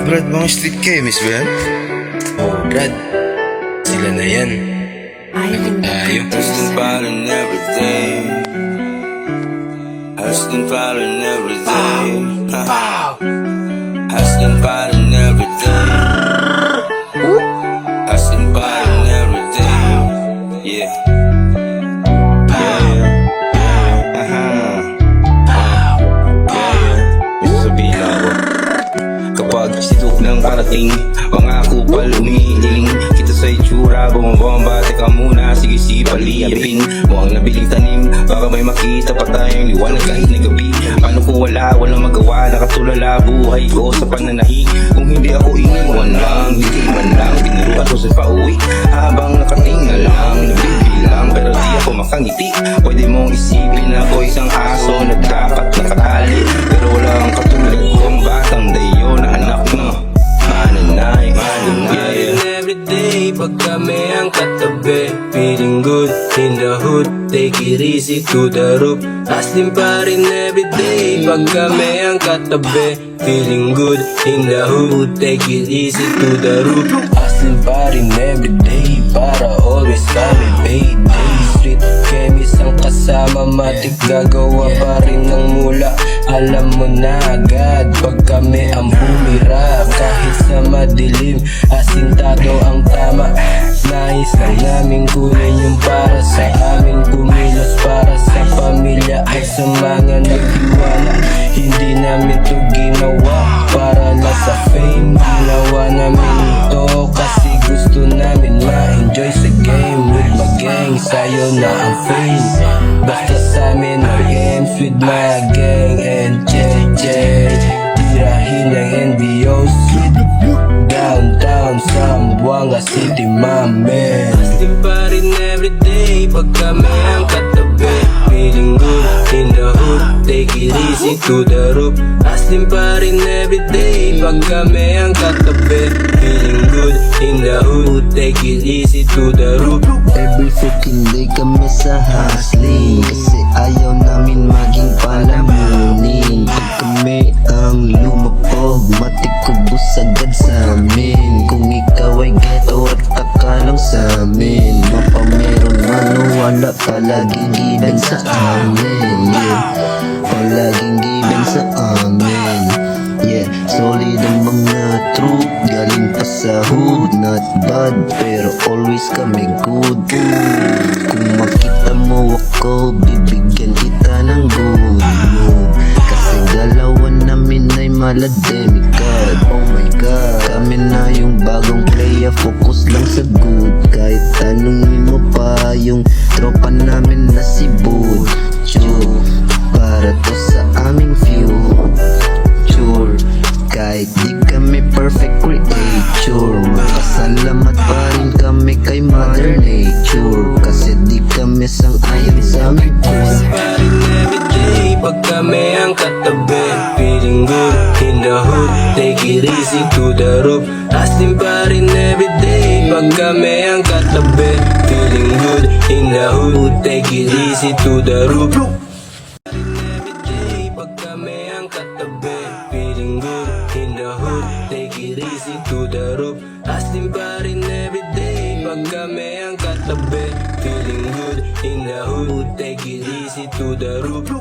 Brad, mga street chemist ba yan? Oh, Brad, sila na yan. Lagot tayo. Hustling, fighting every day. Hustling, fighting every day. Hustling, fighting every day. Hustling, fighting every day. Yeah. Kapag sidok ng parating, pangako pal umiiling. Kita sa itsura, bumabomba, teka muna, sige si paliyapin mo ang nabiling tanim, baka may makita pa tayong liwanag kahit na gabi. Paano kung walang magawa, nakatulala buhay ko sa pananahi. Kung hindi ako iniwan lang, hindi man lang biniruan ko sa pauwi. Habang nakatinga lang, nabibilang, pero di ako makangiti. Pwede mong isipin na ako isang aso na dapat nakatali, pero walang katulad ko ang batang dayo na anak mo. Mananay, Everyday, pag kami ang katabi, feeling good in the hood, take it easy to the roof. Hustling pa rin everyday, pag kami ang katabi, feeling good in the hood, take it easy to the roof. Hustling pa rin everyday, para always kami payday. Street chemist ang kasama, matik gagawa pa rin ng mula. Alam mo na agad, pag kami ang bumira, kahit sa madilim, asintado ang tama. Nais lang namin kunin yung para sa amin, kumilos para sa pamilya at sa mga nagtiwala. Hindi namin to ginawa para lang sa fame, ginawa namin ito kasi gusto namin ma-enjoy sa game. With my gang, sayo na ang fame, basta sa amin ang games with my gang and JJ. Tirahin ng NBOs downtown Zamboanga City, my man. Hustling pa rin everyday, pag kami ang katabi, feeling good in the hood, take it easy to the roof. Hustling pa rin everyday, pag kami ang katabi, feeling good in the hood, take it easy to the roof. Every freaking day kami sa hustling, kasi ayaw namin maging palamunin. Pag kami ang lumapog, matikubos agad sa amin. Kung ikaw ay ghetto at takalang sa amin, mapameron man o wala, palaging given sa amin. Yeah, palaging given sa amin. Yeah, solid ang mga troop, galing pa sa hood. Not bad, pero always kami good. Kung makita mo ako, bibigyan kita ng good mood, kasi galawan namin ay malademikad. Oh my God, kami na yung bagong playa, focus lang sa good. Kahit tanungin mo pa yung tropa namin na si Butcho, para to sa aming future. Kahit di kami perfect creature, magpasalamat pa rin kami kay Mother Nature, kasi di kami sang-ayon sa aming cool. Everyday, pag kami ang katabi, feeling good in the hood, take it easy to the roof. Hustling pa rin everyday, pag kami ang katabi, feeling good in the hood, take it easy to the roof. Everyday, pag kami ang katabi, feeling good in the hood, take it easy to the roof. Hustling pa rin everyday, pag kami ang katabi, feeling good in the hood, take it easy to the roof.